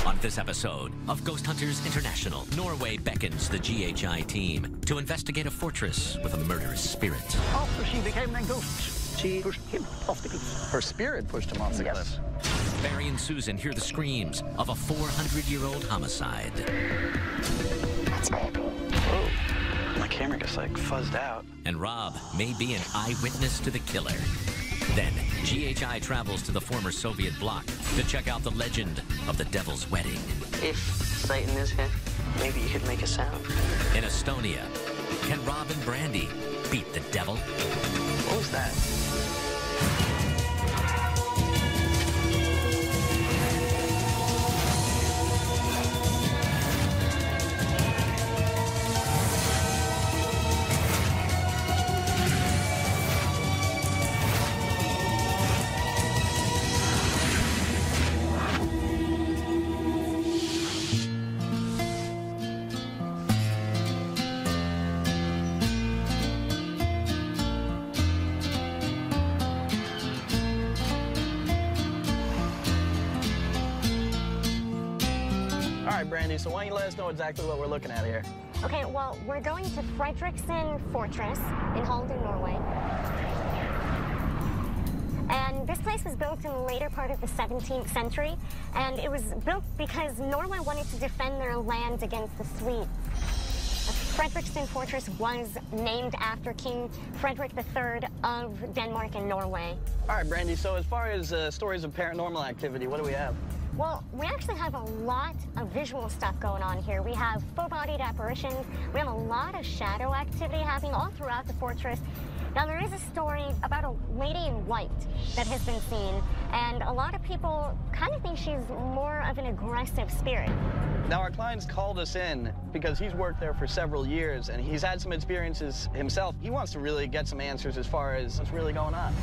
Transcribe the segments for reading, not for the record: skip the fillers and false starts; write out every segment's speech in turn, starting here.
On this episode of Ghost Hunters International, Norway beckons the GHI team to investigate a fortress with a murderous spirit. After she became a ghost, she pushed him off the cliff. Her spirit pushed him off the cliff. Barry and Susan hear the screams of a 400-year-old homicide. That's creepy. Whoa. My camera just like fuzzed out. And Rob may be an eyewitness to the killer. Then, GHI travels to the former Soviet bloc to check out the legend of the Devil's Wedding. If Satan is here, maybe you could make a sound. In Estonia, can Rob and Brandy beat the devil? What was that? All right, Brandy, so why don't you let us know exactly what we're looking at here? Okay, well, we're going to Fredriksen Fortress in Halden, Norway. And this place was built in the later part of the 17th century, and it was built because Norway wanted to defend their land against the Swedes. Fredriksen Fortress was named after King Frederick III of Denmark and Norway. All right, Brandy, so as far as stories of paranormal activity, what do we have? Well, we actually have a lot of visual stuff going on here. We have full-bodied apparitions. We have a lot of shadow activity happening all throughout the fortress. Now, there is a story about a lady in white that has been seen, and a lot of people kind of think she's more of an aggressive spirit. Now, our client's called us in because he's worked there for several years, and he's had some experiences himself. He wants to really get some answers as far as what's really going on.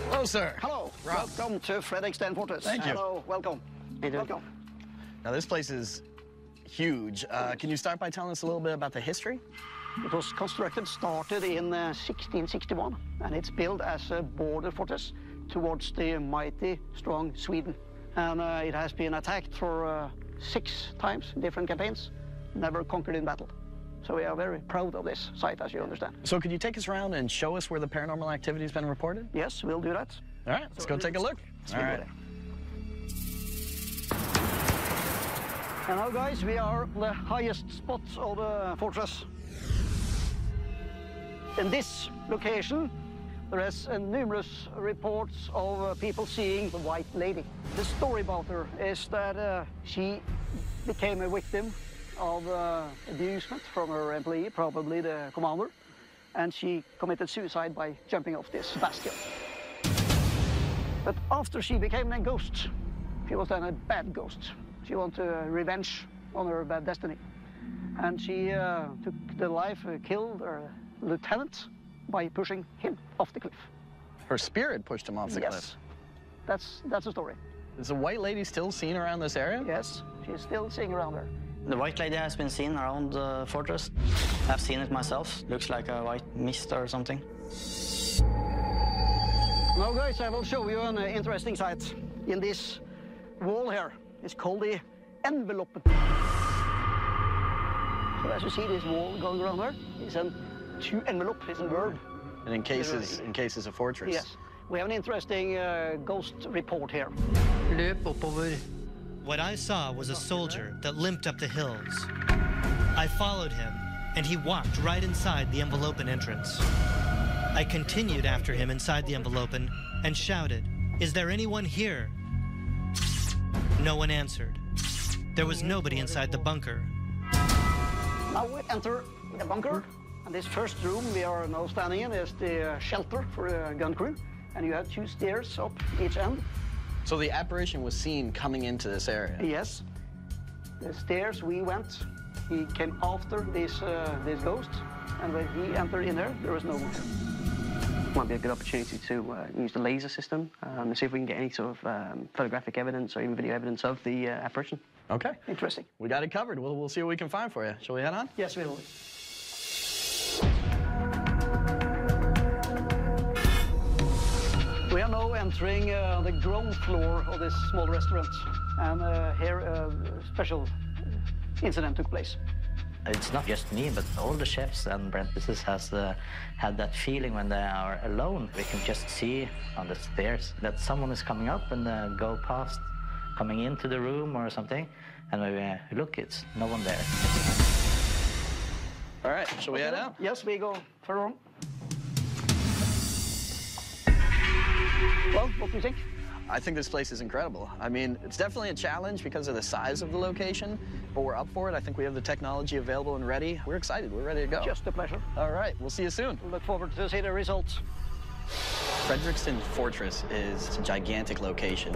Hello, sir. Hello. Rob. Welcome to Fredriksen Fortress. Thank you. Hello. Welcome. Welcome. Now, this place is huge. Can you start by telling us a little bit about the history? It was started in 1661, and it's built as a border fortress towards the mighty, strong Sweden. And it has been attacked for 6 times in different campaigns, never conquered in battle. So we are very proud of this site, as you understand. So could you take us around and show us where the paranormal activity has been reported? Yes, we'll do that. All right, let's go take a look. All right. And now, guys, we are on the highest spot of the fortress. In this location, there is numerous reports of people seeing the White Lady. The story about her is that she became a victim of abusement from her employee, probably the commander, and she committed suicide by jumping off this bastion. But after she became a ghost, she was then a bad ghost. She wanted revenge on her bad destiny. And she took the life, killed her lieutenant by pushing him off the cliff. Her spirit pushed him off the cliff? That's the story. Is the White Lady still seen around this area? Yes, she's still seen around there. The White Lady has been seen around the fortress. I've seen it myself. Looks like a white mist or something. Now, guys, I will show you an interesting sight in this wall here. It's called the envelope. So as you see this wall going around there, it's a two envelope, it's a verb. And in case it's a fortress? Yes. We have an interesting ghost report here. What I saw was a soldier that limped up the hills. I followed him, and he walked right inside the envelopen entrance. I continued after him inside the envelopen and shouted, "Is there anyone here?" No one answered. There was nobody inside the bunker. Now we enter the bunker, and this first room we are now standing in is the shelter for the gun crew, and you have 2 stairs up each end. So the apparition was seen coming into this area? Yes. The stairs we went, he came after this ghost, and when he entered in there was no one. Might be a good opportunity to use the laser system and see if we can get any sort of photographic evidence or even video evidence of the apparition. Okay. Interesting. We got it covered. We'll see what we can find for you. Shall we head on? Yes, we will. are now entering the ground floor of this small restaurant, and here a special incident took place. It's not just me, but all the chefs and apprentices has had that feeling when they are alone. We can just see on the stairs that someone is coming up and go past, coming into the room or something, and when we look, it's no one there. All right, shall we head out? Yes, we go further on. Well, what do you think? I think this place is incredible. I mean, it's definitely a challenge because of the size of the location, but we're up for it. I think we have the technology available and ready. We're excited. We're ready to go. Just a pleasure. All right, we'll see you soon. Look forward to see the results. Frederiksted Fortress is a gigantic location.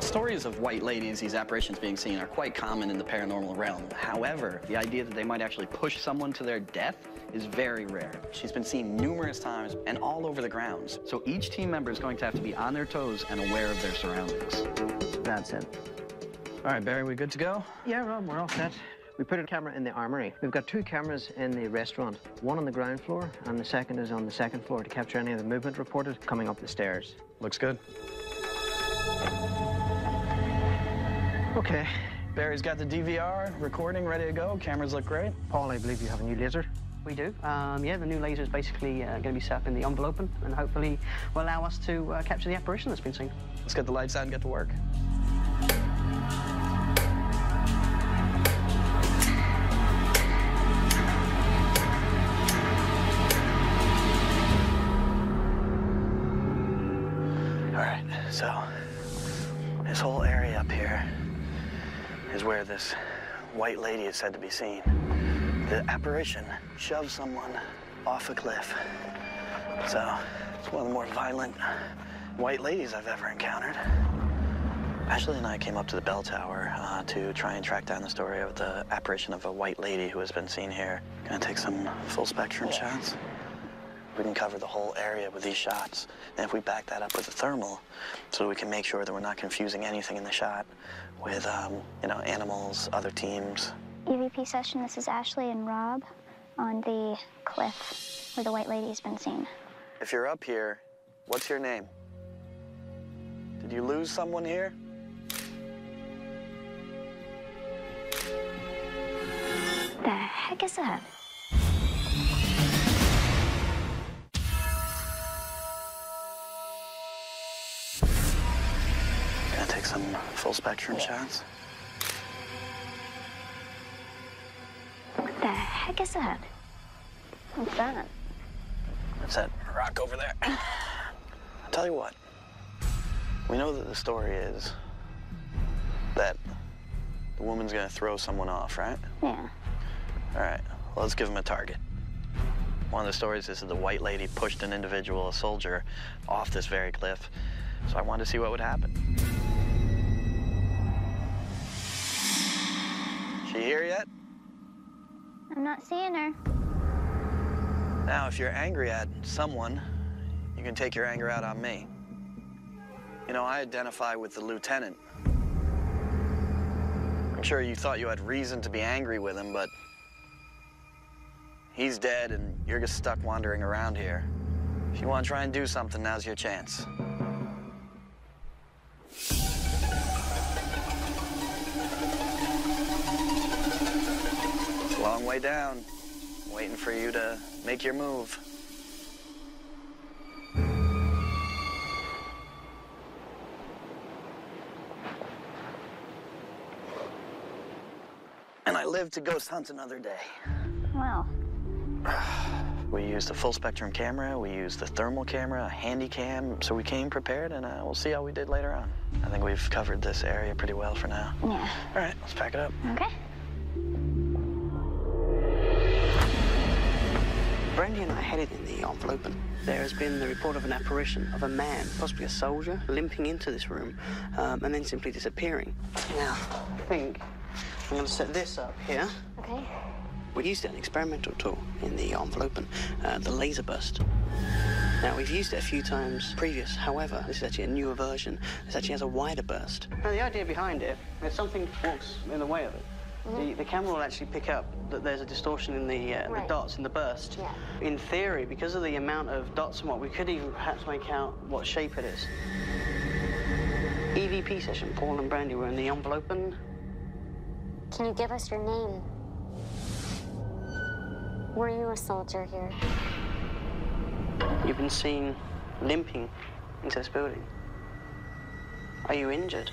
Stories of white ladies, these apparitions being seen, are quite common in the paranormal realm. However, the idea that they might actually push someone to their death is very rare. She's been seen numerous times and all over the grounds. So each team member is going to have to be on their toes and aware of their surroundings. That's it. All right, Barry, we good to go? Yeah, Rob, we're all set. We put a camera in the armory. We've got 2 cameras in the restaurant, one on the ground floor, and the second is on the second floor to capture any of the movement reported coming up the stairs. Looks good. Okay. Barry's got the DVR recording ready to go. Cameras look great. Paul, I believe you have a new laser. We do. Yeah, the new laser is basically going to be set up in the envelope and hopefully will allow us to capture the apparition that's been seen. Let's get the lights out and get to work. All right, so this whole area up here is where this white lady is said to be seen. The apparition shoved someone off a cliff. So it's one of the more violent white ladies I've ever encountered. Ashley and I came up to the bell tower to try and track down the story of the apparition of a white lady who has been seen here. Gonna take some full spectrum shots. We can cover the whole area with these shots. And if we back that up with a thermal, so we can make sure that we're not confusing anything in the shot with, you know, animals, other teams. EVP session, this is Ashley and Rob on the cliff where the white lady's been seen. If you're up here, what's your name? Did you lose someone here? The heck is that? Gonna take some full spectrum shots. What the heck is that? What's that? That's that rock over there. I'll tell you what. We know that the story is that the woman's gonna throw someone off, right? Yeah. All right, well, let's give him a target. One of the stories is that the white lady pushed an individual, a soldier, off this very cliff. So I wanted to see what would happen. She here yet? I'm not seeing her. Now, if you're angry at someone, you can take your anger out on me. You know, I identify with the lieutenant. I'm sure you thought you had reason to be angry with him, but he's dead and you're just stuck wandering around here. If you want to try and do something, now's your chance. It's a long way down, waiting for you to make your move. And I live to ghost hunt another day. Wow. We used a full spectrum camera, we used the thermal camera, a handy cam, so we came prepared, and we'll see how we did later on. I think we've covered this area pretty well for now. Yeah. All right, let's pack it up. Okay. Brandy and I headed in the envelope. There has been the report of an apparition of a man, possibly a soldier, limping into this room and then simply disappearing. Now, I think I'm going to set this up here. Okay. We used an experimental tool in the envelope, the laser burst. Now, we've used it a few times previous. However, this is actually a newer version. This actually has a wider burst. Now, the idea behind it is something walks in the way of it. the camera will actually pick up that there's a distortion in the dots in the burst. Yeah. In theory, because of the amount of dots and what, we could even perhaps make out what shape it is. EVP session, Paul and Brandy were in the envelope. And Can you give us your name? Were you a soldier here? you've been seen limping into this building. Are you injured?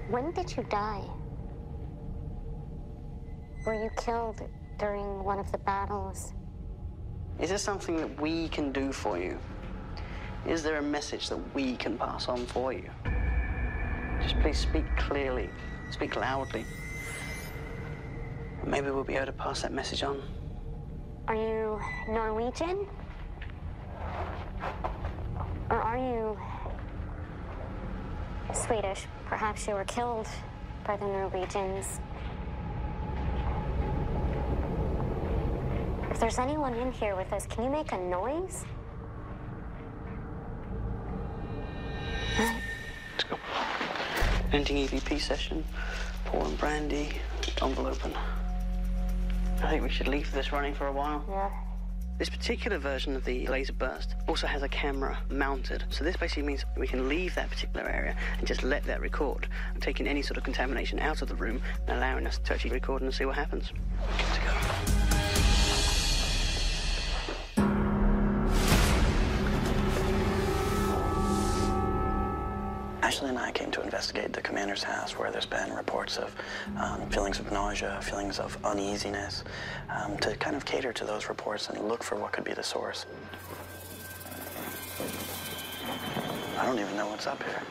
When did you die? Were you killed during one of the battles? Is there something that we can do for you? Is there a message that we can pass on for you? Just please speak clearly, speak loudly. Maybe we'll be able to pass that message on. Are you Norwegian? Or are you Swedish? Perhaps you were killed by the Norwegians. If there's anyone in here with us, can you make a noise? Let's go. Ending EVP session. Paul and Brandy. Envelope. I think we should leave this running for a while. Yeah. This particular version of the laser burst also has a camera mounted. So this basically means we can leave that particular area and just let that record, taking any sort of contamination out of the room and allowing us to actually record and see what happens. Good to go. Ashley and I came to investigate the commander's house where there's been reports of feelings of nausea, feelings of uneasiness, to kind of cater to those reports and look for what could be the source. I don't even know what's up here.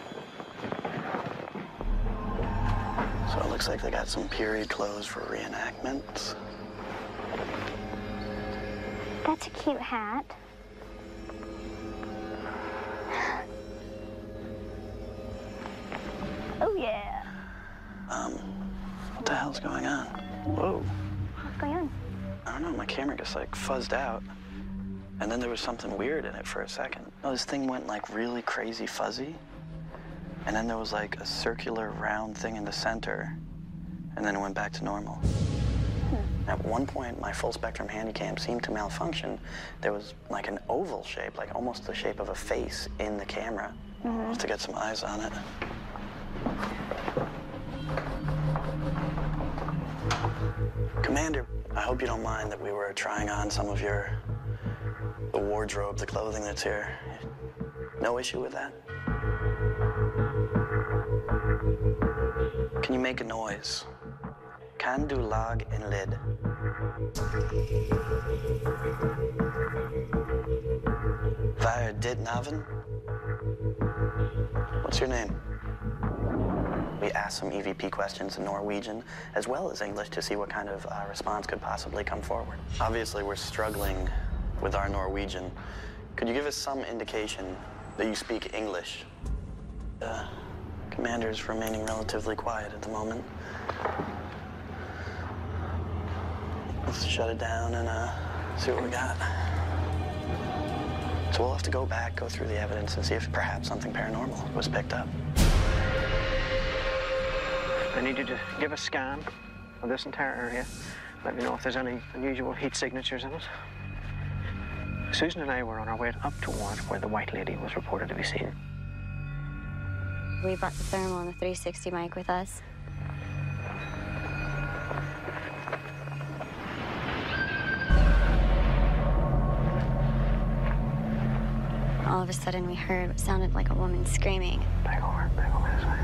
So it looks like they got some period clothes for reenactments. That's a cute hat. Oh, yeah. What the hell's going on? Whoa. What's going on? I don't know, my camera just like fuzzed out. And then there was something weird in it for a second. No, this thing went like really crazy fuzzy. And then there was like a circular round thing in the center. And then it went back to normal. At one point, my full spectrum handycam seemed to malfunction. There was like an oval shape, like almost the shape of a face in the camera. We'll have to get some eyes on it. Commander, I hope you don't mind that we were trying on some of the wardrobe, the clothing that's here. No issue with that? Can you make a noise? Kan du lag en lyd? Hva er ditt navn? What's your name? We asked some EVP questions in Norwegian as well as English to see what kind of response could possibly come forward. Obviously, we're struggling with our Norwegian. Could you give us some indication that you speak English? The commander's remaining relatively quiet at the moment. Let's shut it down and see what we got. So we'll have to go back, go through the evidence, and see if perhaps something paranormal was picked up. I need you to give a scan of this entire area. Let me know if there's any unusual heat signatures in it. Susan and I were on our way up towards where the white lady was reported to be seen. We brought the thermal and the 360 mic with us. All of a sudden, we heard what sounded like a woman screaming. Back over this way.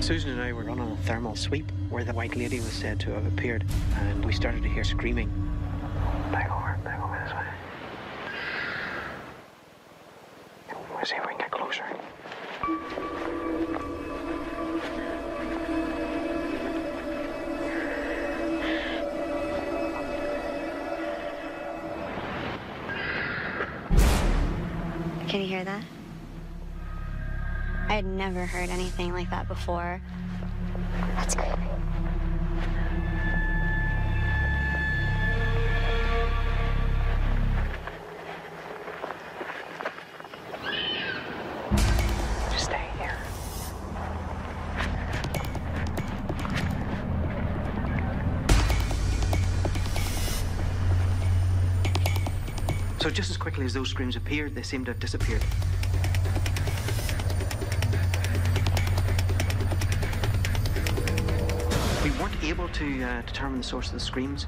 Susan and I were on a thermal sweep where the white lady was said to have appeared, and we started to hear screaming. Back over this way. Let's see if we can get closer. Can you hear that? I had never heard anything like that before. That's creepy. Just stay here. So just as quickly as those screams appeared, they seemed to have disappeared. We weren't able to determine the source of the screams.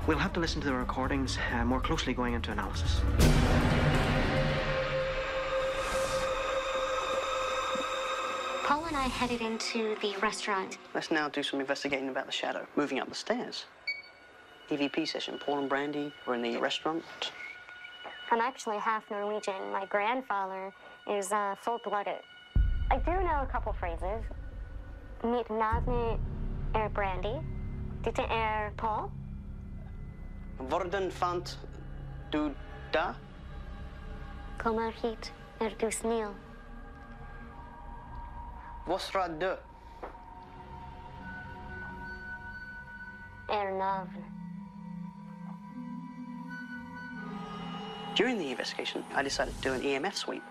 We'll have to listen to the recordings more closely going into analysis. Paul and I headed into the restaurant. Let's now do some investigating about the shadow. Moving up the stairs. EVP session. Paul and Brandy were in the restaurant. I'm actually half Norwegian. My grandfather is full-blooded. I do know a couple phrases. Mitt navn er Brandy. Dette er Paul. Hvordan fant du da? Kommer hit, er du snill. Vostra dø. Er navn. During the investigation, I decided to do an EMF sweep.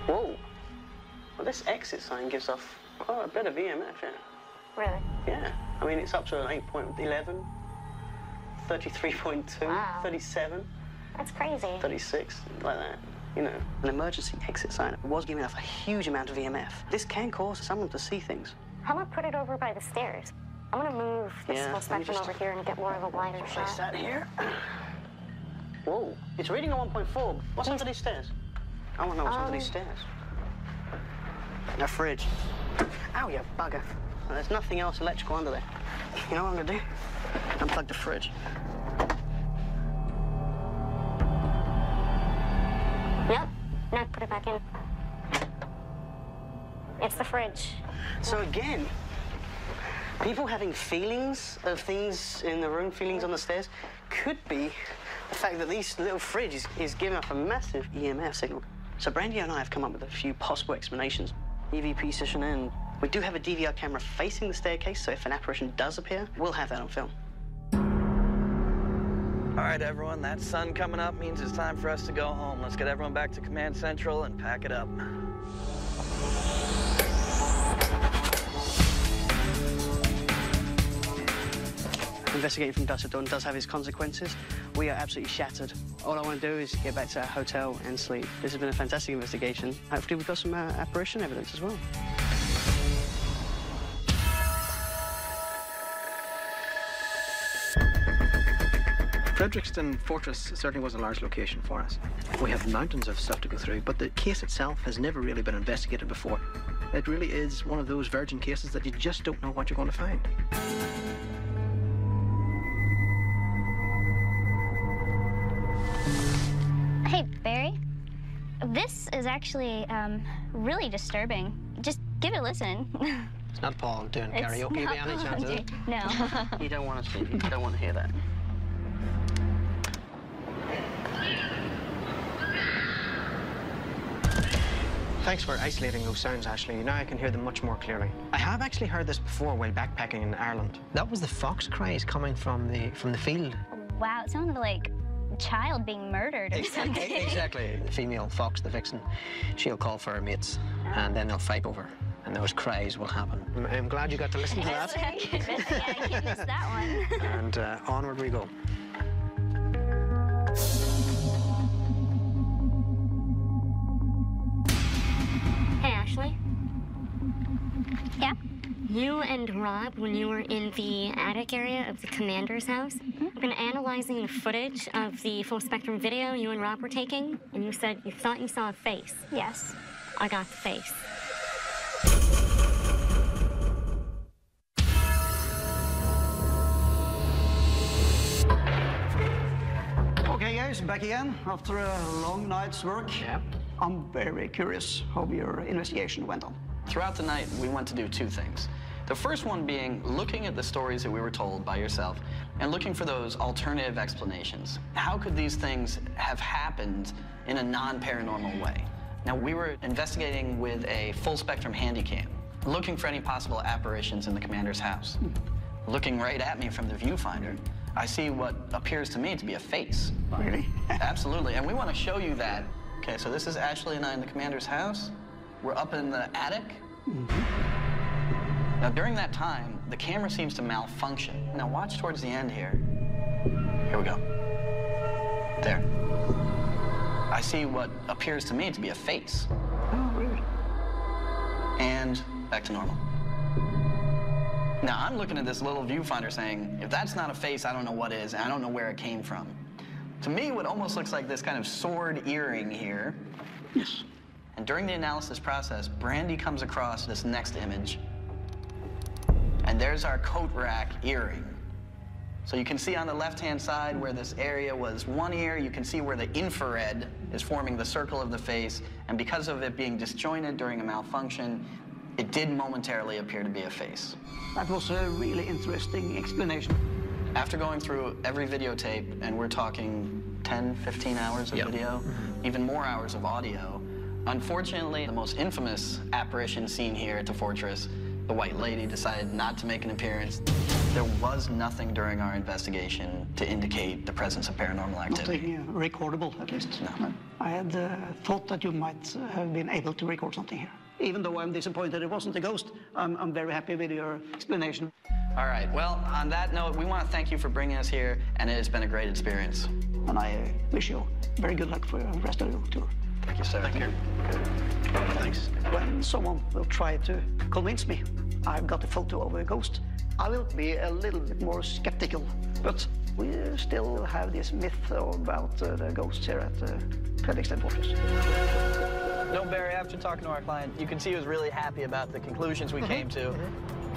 Whoa. Well, this exit sign gives off quite a bit of EMF, yeah. Really? Yeah. I mean, it's up to an 8.11, 33.2, Wow. 37, That's crazy. 36, like that. You know, an emergency exit sign was giving off a huge amount of EMF. This can cause someone to see things. How about put it over by the stairs? I'm gonna move this Yeah, full let me spectrum just- over here and get more of a wider Place shot. that here. Whoa, it's reading a 1.4. What's under these stairs? I want to know what's under these stairs. A fridge. Ow, you bugger. There's nothing else electrical under there. You know what I'm gonna do? Unplug the fridge. Yep. Now put it back in. It's the fridge. So again, people having feelings of things in the room, feelings on the stairs, could be the fact that this little fridge is giving off a massive EMF signal. So Brandy and I have come up with a few possible explanations. EVP session in. We do have a DVR camera facing the staircase, so if an apparition does appear, we'll have that on film. All right, everyone, that sun coming up means it's time for us to go home. Let's get everyone back to Command Central and pack it up. Investigating from dusk to dawn does have its consequences. We are absolutely shattered. All I want to do is get back to our hotel and sleep. This has been a fantastic investigation. Hopefully we've got some apparition evidence as well. Frederikston Fortress certainly was a large location for us. We have mountains of stuff to go through, but the case itself has never really been investigated before. It really is one of those virgin cases that you just don't know what you're going to find. Hey, Barry. This is actually really disturbing. Just give it a listen. It's not Paul doing karaoke by any chance, is it? No. You don't want to see. You don't want to hear that. Thanks for isolating those sounds, Ashley. Now I can hear them much more clearly. I have actually heard this before while backpacking in Ireland. That was the fox cries coming from the field. Wow, it sounded like a child being murdered or something. Exactly. The female fox, the vixen, she'll call for her mates, and then they'll fight over, and those cries will happen. I'm glad you got to listen to that. I can't miss that one. And onward we go. Hey, Ashley. Yeah? You and Rob, when you were in the attic area of the commander's house, have been analyzing the footage of the full spectrum video you and Rob were taking, and you said you thought you saw a face. Yes. I got the face. Okay, guys, back again after a long night's work. Yeah. I'm very curious how your investigation went on. Throughout the night, we went to do two things. The first one being looking at the stories that we were told by yourself and looking for those alternative explanations. How could these things have happened in a non-paranormal way? Now, we were investigating with a full-spectrum handy cam. looking for any possible apparitions in the commander's house. Looking right at me from the viewfinder, I see what appears to me to be a face. Really? Absolutely, and we want to show you that. Okay, so this is Ashley and I in the commander's house. We're up in the attic. Now, during that time, the camera seems to malfunction. Now, watch towards the end here. Here we go. There. I see what appears to me to be a face. Oh, really? And back to normal. Now, I'm looking at this little viewfinder saying, if that's not a face, I don't know what is, and I don't know where it came from. To me, what almost looks like this kind of sword earring here. Yes. And during the analysis process, Brandy comes across this next image. And there's our coat rack earring. So you can see on the left-hand side where this area was one ear, you can see where the infrared is forming the circle of the face, and because of it being disjointed during a malfunction, it did momentarily appear to be a face. That was a really interesting explanation. After going through every videotape, and we're talking 10, 15 hours of video, even more hours of audio, unfortunately, the most infamous apparition seen here at the Fortress, the White Lady, decided not to make an appearance. There was nothing during our investigation to indicate the presence of paranormal activity. Nothing recordable, at least. No. I had thought that you might have been able to record something here. Even though I'm disappointed it wasn't a ghost, I'm very happy with your explanation. All right, well, on that note, we want to thank you for bringing us here, and it has been a great experience. And I wish you very good luck for the rest of your tour. Thank you, sir. Thank you. Thanks. When someone will try to convince me I've got a photo of a ghost, I will be a little bit more skeptical. But we still have this myth about the ghosts here at Fredrikstad Fortress. No, Barry, after talking to our client, you can see he was really happy about the conclusions we came to.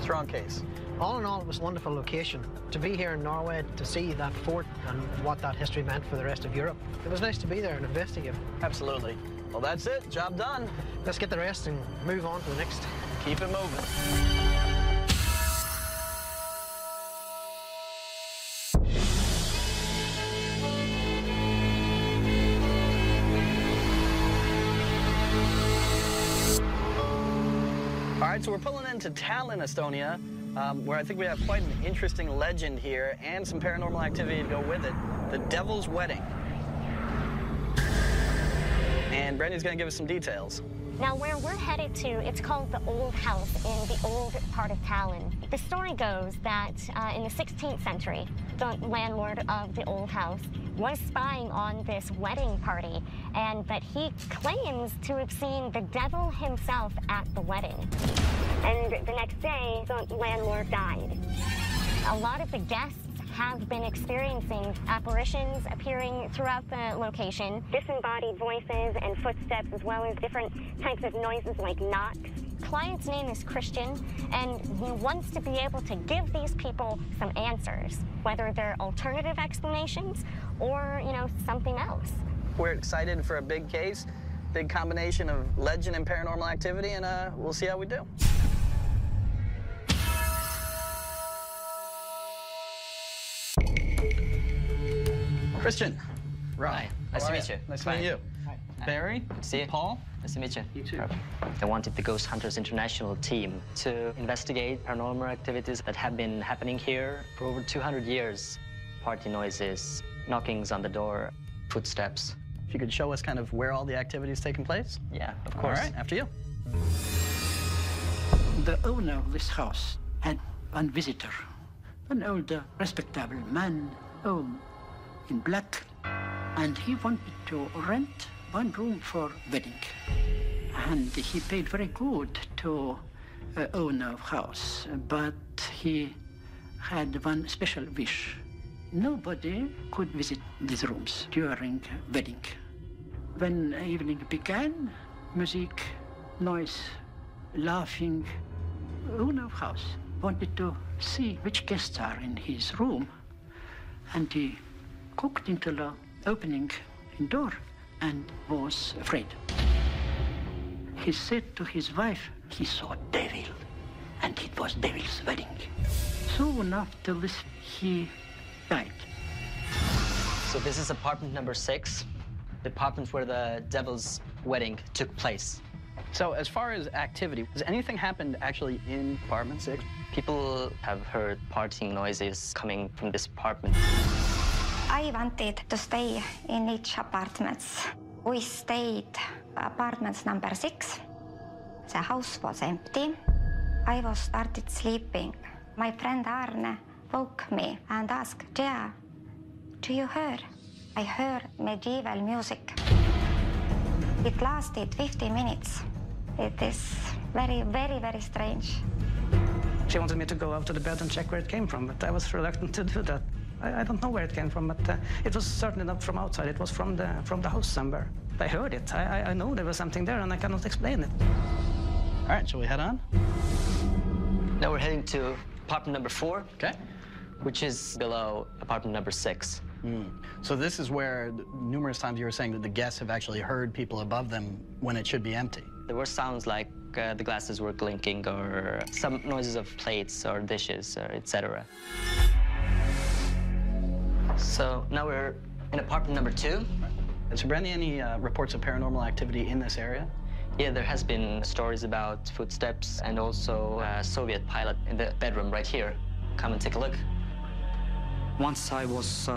Strong case. All in all, it was a wonderful location. To be here in Norway, to see that fort and what that history meant for the rest of Europe. It was nice to be there and investigate. Absolutely. Well, that's it. Job done. Let's get the rest and move on to the next. Keep it moving. All right, so we're pulling into Tallinn, Estonia, where I think we have quite an interesting legend here and some paranormal activity to go with it. The Devil's Wedding. And Brandy's going to give us some details. Now, where we're headed to, it's called the Old House in the old part of Tallinn. The story goes that in the 16th century, the landlord of the Old House was spying on this wedding party, and that he claims to have seen the devil himself at the wedding. And the next day, the landlord died. A lot of the guests have been experiencing apparitions appearing throughout the location, disembodied voices and footsteps, as well as different types of noises like knocks. Client's name is Christian, and he wants to be able to give these people some answers, whether they're alternative explanations or, something else. We're excited for a big case, big combination of legend and paranormal activity, and we'll see how we do. Christian. Hi. Nice to meet you. Nice to meet you. Hi. Barry. See you. Paul. Nice to meet you. You too. I wanted the Ghost Hunters International team to investigate paranormal activities that have been happening here for over 200 years. Party noises, knockings on the door, footsteps. If you could show us kind of where all the activities taking place? Yeah, of course. All right, after you. The owner of this house had one visitor, an older, respectable man, in black, and he wanted to rent one room for wedding. And he paid very good to owner of house, but he had one special wish. Nobody could visit these rooms during wedding. When evening began, music, noise, laughing, owner of house wanted to see which guests are in his room, and he cooked into the opening in door and was afraid. He said to his wife, he saw devil, and it was devil's wedding. Soon after this, he died. So this is apartment number 6, the apartment where the devil's wedding took place. So as far as activity, has anything happened actually in apartment 6? People have heard partying noises coming from this apartment. I wanted to stay in each apartments. We stayed apartments number 6. The house was empty. I was started sleeping. My friend Arne woke me and asked, "Jea, do you hear?" I heard medieval music. It lasted 50 minutes. It is very, very, very strange. She wanted me to go out to the bed and check where it came from, but I was reluctant to do that. I don't know where it came from, but it was certainly not from outside. It was from the house somewhere. I heard it. I know there was something there, and I cannot explain it. All right, shall we head on? Now we're heading to apartment number 4. Okay. Which is below apartment number 6. So this is where numerous times you were saying that the guests have actually heard people above them when it should be empty. There were sounds like the glasses were clinking or some noises of plates or dishes, etc. So now we're in apartment number 2. Has there been any reports of paranormal activity in this area? Yeah, there has been stories about footsteps and also a Soviet pilot in the bedroom right here. Come and take a look. Once I was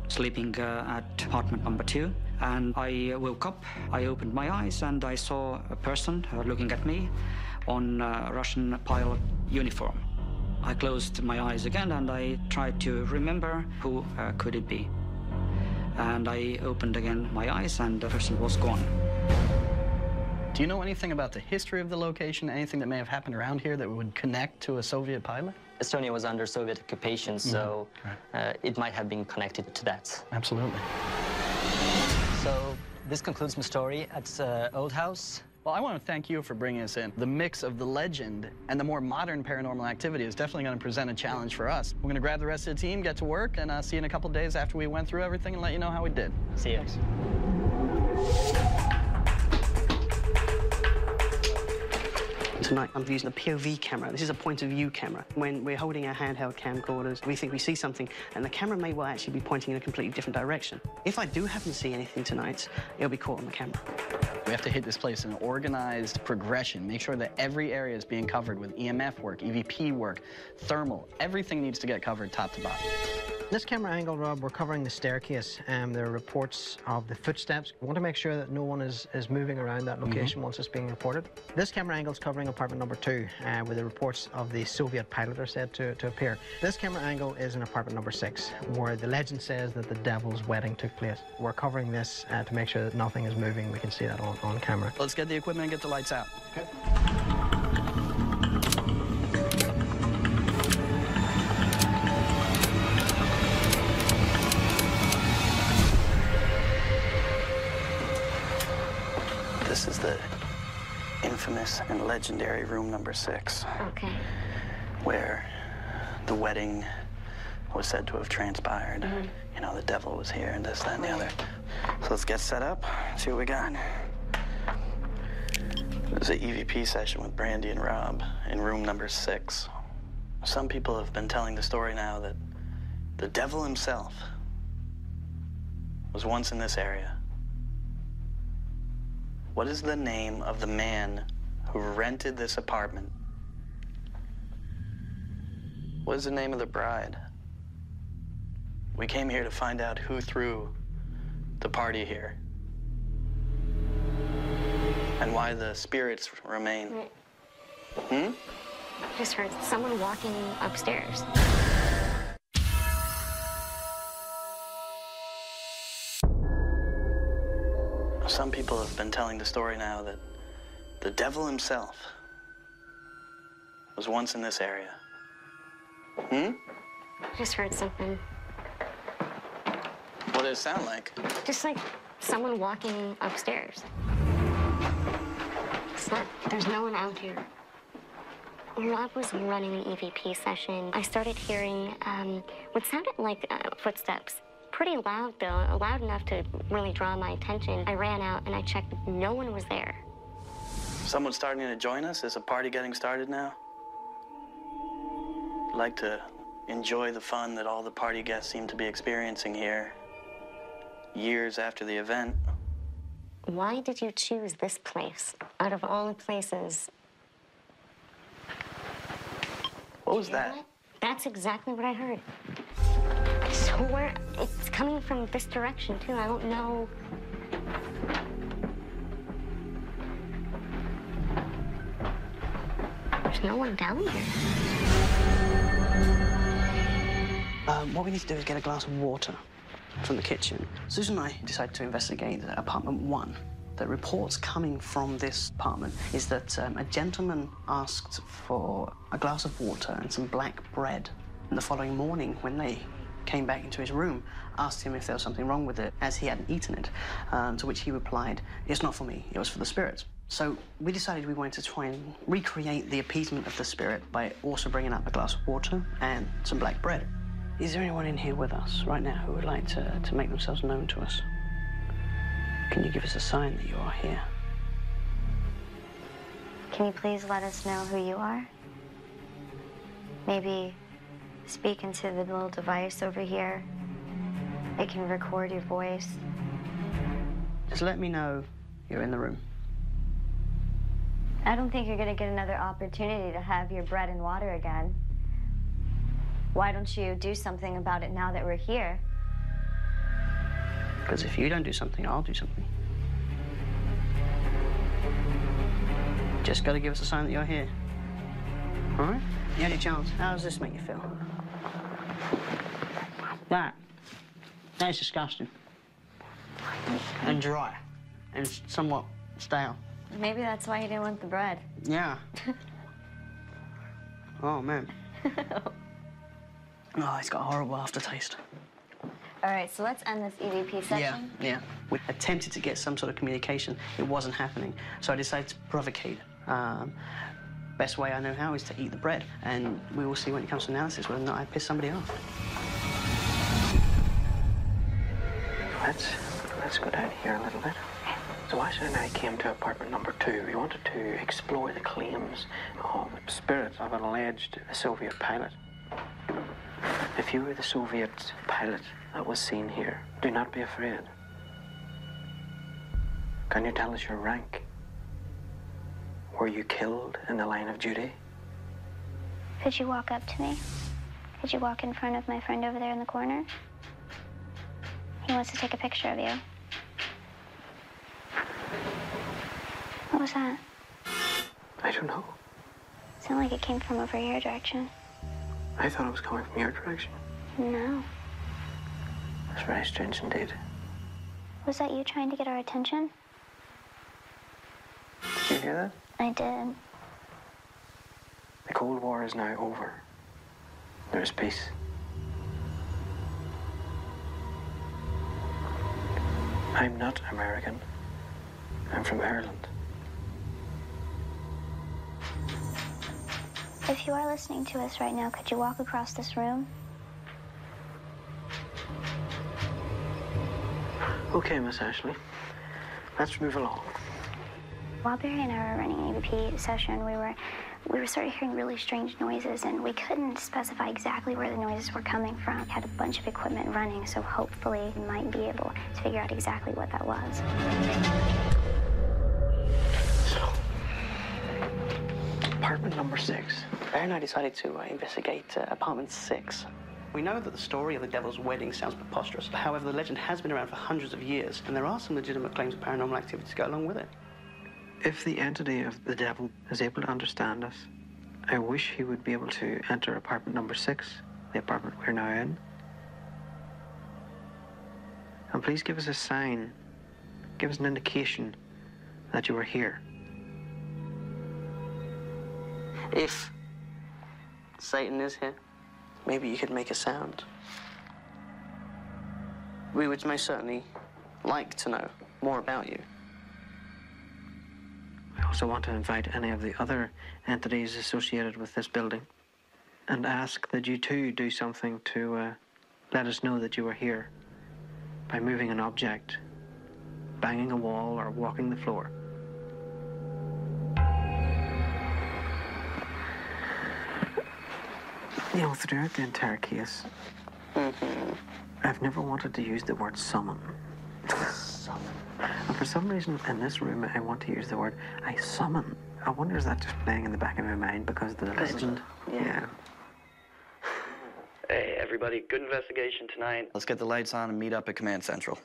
sleeping at apartment number 2, and I woke up. I opened my eyes, and I saw a person looking at me on a Russian pilot uniform. I closed my eyes again, and I tried to remember who could it be. And I opened again my eyes, and the person was gone. Do you know anything about the history of the location, anything that may have happened around here that would connect to a Soviet pilot? Estonia was under Soviet occupation, so it might have been connected to that. Absolutely. So this concludes my story at Old House. Well, I want to thank you for bringing us in. The mix of the legend and the more modern paranormal activity is definitely going to present a challenge for us. We're going to grab the rest of the team, get to work, and see you in a couple days after we went through everything and let you know how we did. See you. Tonight, I'm using a POV camera. This is a point-of-view camera. When we're holding our handheld camcorders, we think we see something, and the camera may well actually be pointing in a completely different direction. If I do happen to see anything tonight, it'll be caught on the camera. We have to hit this place in an organized progression, make sure that every area is being covered with EMF work, EVP work, thermal. Everything needs to get covered top to bottom. This camera angle, Rob, we're covering the staircase. There are reports of the footsteps. We want to make sure that no one is moving around that location once it's being reported. This camera angle is covering apartment number 2, where the reports of the Soviet pilot are said to appear. This camera angle is in apartment number 6, where the legend says that the devil's wedding took place. We're covering this to make sure that nothing is moving. We can see that on camera. Let's get the equipment and get the lights out. Okay. This is the infamous and legendary room number 6. Okay. Where the wedding was said to have transpired. You know, the devil was here and this, that, and the other. So let's get set up, see what we got. There's an EVP session with Brandy and Rob in room number 6. Some people have been telling the story now that the devil himself was once in this area. What is the name of the man who rented this apartment? What is the name of the bride? We came here to find out who threw the party here and why the spirits remain. I just heard someone walking upstairs. Some people have been telling the story now that the devil himself was once in this area. I just heard something. What did it sound like? Just like someone walking upstairs. It's not, there's no one out here. Rob was running an EVP session. I started hearing what sounded like footsteps. Pretty loud, though, loud enough to really draw my attention. I ran out and I checked. No one was there. Someone starting to join us? Is a party getting started now? I'd like to enjoy the fun that all the party guests seem to be experiencing here years after the event. Why did you choose this place out of all the places? What was that? What? That's exactly what I heard. So where it's coming from this direction too. I don't know. There's no one down there. What we need to do is get a glass of water from the kitchen. Susan and I decided to investigate apartment 1. The reports coming from this apartment is that a gentleman asked for a glass of water and some black bread. And the following morning, when they came back into his room, asked him if there was something wrong with it, as he hadn't eaten it, to which he replied, "It's not for me, it was for the spirits." So we decided we wanted to try and recreate the appeasement of the spirit by also bringing up a glass of water and some black bread. Is there anyone in here with us right now who would like to make themselves known to us? Can you give us a sign that you are here? Can you please let us know who you are? Maybe speak into the little device over here. It can record your voice. Just let me know you're in the room. I don't think you're gonna get another opportunity to have your bread and water again. Why don't you do something about it now that we're here? Because if you don't do something, I'll do something. Just got to give us a sign that you're here. All right? You had your chance. How does this make you feel? That is disgusting. And dry. And somewhat stale. Maybe that's why you didn't want the bread. Yeah. Oh, man. Oh, it's got a horrible aftertaste. All right, so let's end this EVP session. Yeah. We attempted to get some sort of communication. It wasn't happening. So I decided to provocate. Best way I know how is to eat the bread. And we will see when it comes to analysis whether or not I piss somebody off. Let's go down here a little bit. So Asher and I came to apartment number 2. We wanted to explore the claims of spirits of an alleged Soviet pilot. If you were the Soviet pilot that was seen here, do not be afraid. Can you tell us your rank? Were you killed in the line of duty? Could you walk up to me? Could you walk in front of my friend over there in the corner? He wants to take a picture of you. What was that? I don't know. It sounded like it came from over your direction. I thought it was coming from your direction. No. That's very strange indeed. Was that you trying to get our attention? Did you hear that? I did. The Cold War is now over. There is peace. I'm not American. I'm from Ireland. If you are listening to us right now, could you walk across this room? Okay, Miss Ashley. Let's move along. While Barry and I were running an EVP session, we were started hearing really strange noises, and we couldn't specify exactly where the noises were coming from. We had a bunch of equipment running, so hopefully we might be able to figure out exactly what that was. So, apartment number 6. Barry and I decided to investigate apartment 6. We know that the story of the Devil's Wedding sounds preposterous. However, the legend has been around for hundreds of years, and there are some legitimate claims of paranormal activity to go along with it. If the entity of the devil is able to understand us, I wish he would be able to enter apartment number 6, the apartment we're now in. And please give us a sign, give us an indication that you are here. If Satan is here, maybe you could make a sound. We would most certainly like to know more about you. I also want to invite any of the other entities associated with this building and ask that you too do something to let us know that you are here by moving an object, banging a wall, or walking the floor. You know, throughout the entire case, I've never wanted to use the word summon. something. And for some reason, in this room, I want to use the word I summon. I wonder, is that just playing in the back of my mind because of the legend? Yeah. Hey, everybody, good investigation tonight. Let's get the lights on and meet up at Command Central.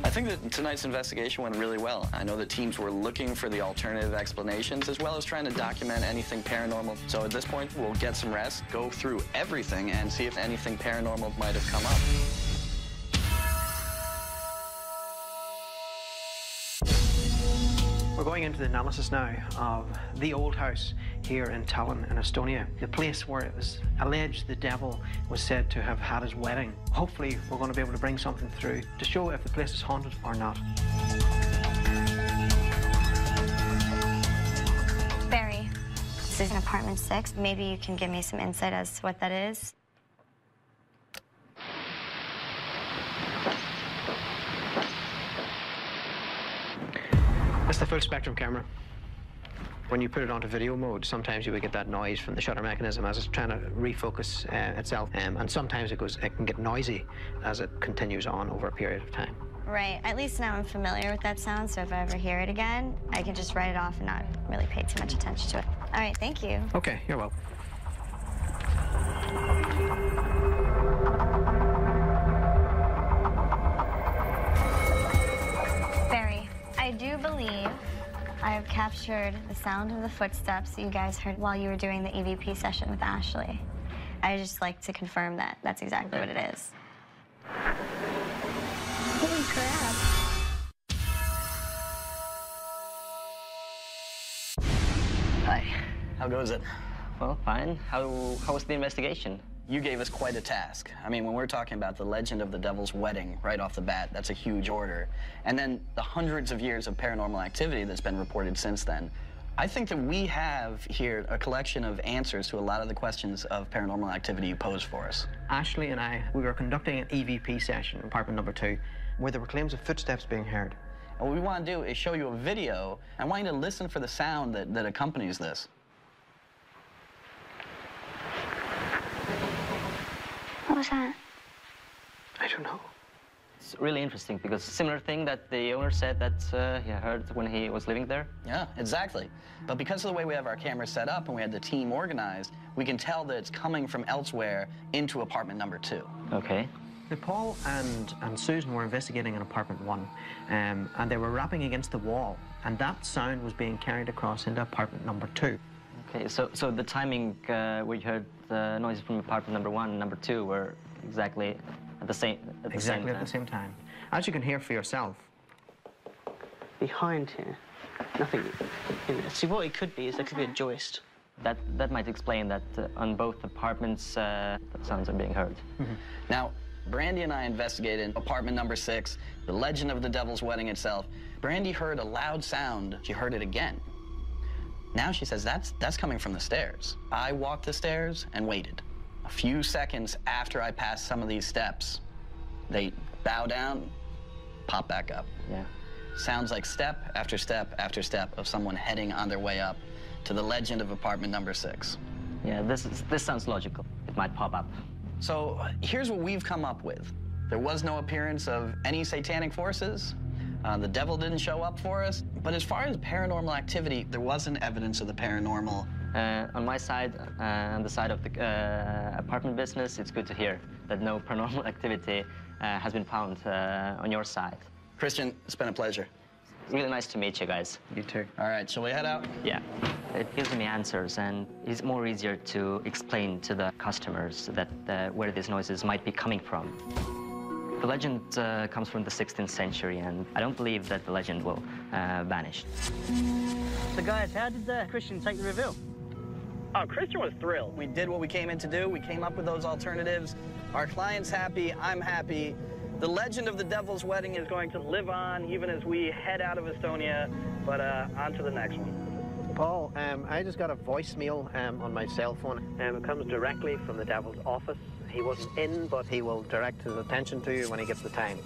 I think that tonight's investigation went really well. I know the teams were looking for the alternative explanations as well as trying to document anything paranormal. So at this point, we'll get some rest, go through everything, and see if anything paranormal might have come up. We're going into the analysis now of the old house here in Tallinn in Estonia, the place where it was alleged the devil was said to have had his wedding. Hopefully we're going to be able to bring something through to show if the place is haunted or not. Barry, this is an apartment 6. Maybe you can give me some insight as to what that is. It's the full spectrum camera. When you put it onto video mode, sometimes you would get that noise from the shutter mechanism as it's trying to refocus itself, and sometimes it can get noisy as it continues on over a period of time. Right. At least now I'm familiar with that sound, so if I ever hear it again, I can just write it off and not really pay too much attention to it. All right, thank you. Okay, you're welcome. Barry, I do believe I have captured the sound of the footsteps you guys heard while you were doing the EVP session with Ashley. I just like to confirm that that's exactly what it is. Holy crap. Hi, how goes it? Well, fine. How was the investigation? You gave us quite a task. I mean, when we're talking about the legend of the devil's wedding right off the bat, that's a huge order. And then the hundreds of years of paranormal activity that's been reported since then. I think that we have here a collection of answers to a lot of the questions of paranormal activity you posed for us. Ashley and I, we were conducting an EVP session in apartment number 2, where there were claims of footsteps being heard. And what we want to do is show you a video. I want you to listen for the sound that accompanies this. What was that? I don't know. It's really interesting because similar thing that the owner said that he heard when he was living there. Yeah, exactly. But because of the way we have our cameras set up and we had the team organized, we can tell that it's coming from elsewhere into apartment number 2. Okay. Paul and Susan were investigating in apartment 1, and they were rapping against the wall, and that sound was being carried across into apartment number 2. Okay, so the timing where you heard the noises from apartment number 1 and number 2 were exactly at the same time. As you can hear for yourself. Behind here, nothing in there. See, what it could be is there could be a joist. That might explain that on both apartments, the sounds are being heard. Now, Brandy and I investigated apartment number 6, the legend of the devil's wedding itself. Brandy heard a loud sound. She heard it again. Now she says that's coming from the stairs. I walked the stairs and waited. A few seconds after I passed some of these steps, they bow down, pop back up. Yeah. Sounds like step after step after step of someone heading on their way up to the legend of apartment number 6. Yeah, this sounds logical. It might pop up. So here's what we've come up with. There was no appearance of any satanic forces. The devil didn't show up for us. But as far as paranormal activity, there wasn't evidence of the paranormal. On my side, on the side of the apartment business, it's good to hear that no paranormal activity has been found on your side. Christian, it's been a pleasure. Really nice to meet you guys. You too. All right, shall we head out? Yeah. It gives me answers, and it's more easier to explain to the customers that where these noises might be coming from. The legend comes from the 16th century, and I don't believe that the legend will vanish. So guys, how did Christian take the reveal? Oh, Christian was thrilled. We did what we came in to do. We came up with those alternatives. Our client's happy, I'm happy. The legend of the devil's wedding is going to live on even as we head out of Estonia, but on to the next one. Paul, I just got a voicemail on my cell phone. It comes directly from the devil's office. He wasn't in, but he will direct his attention to you when he gets the time.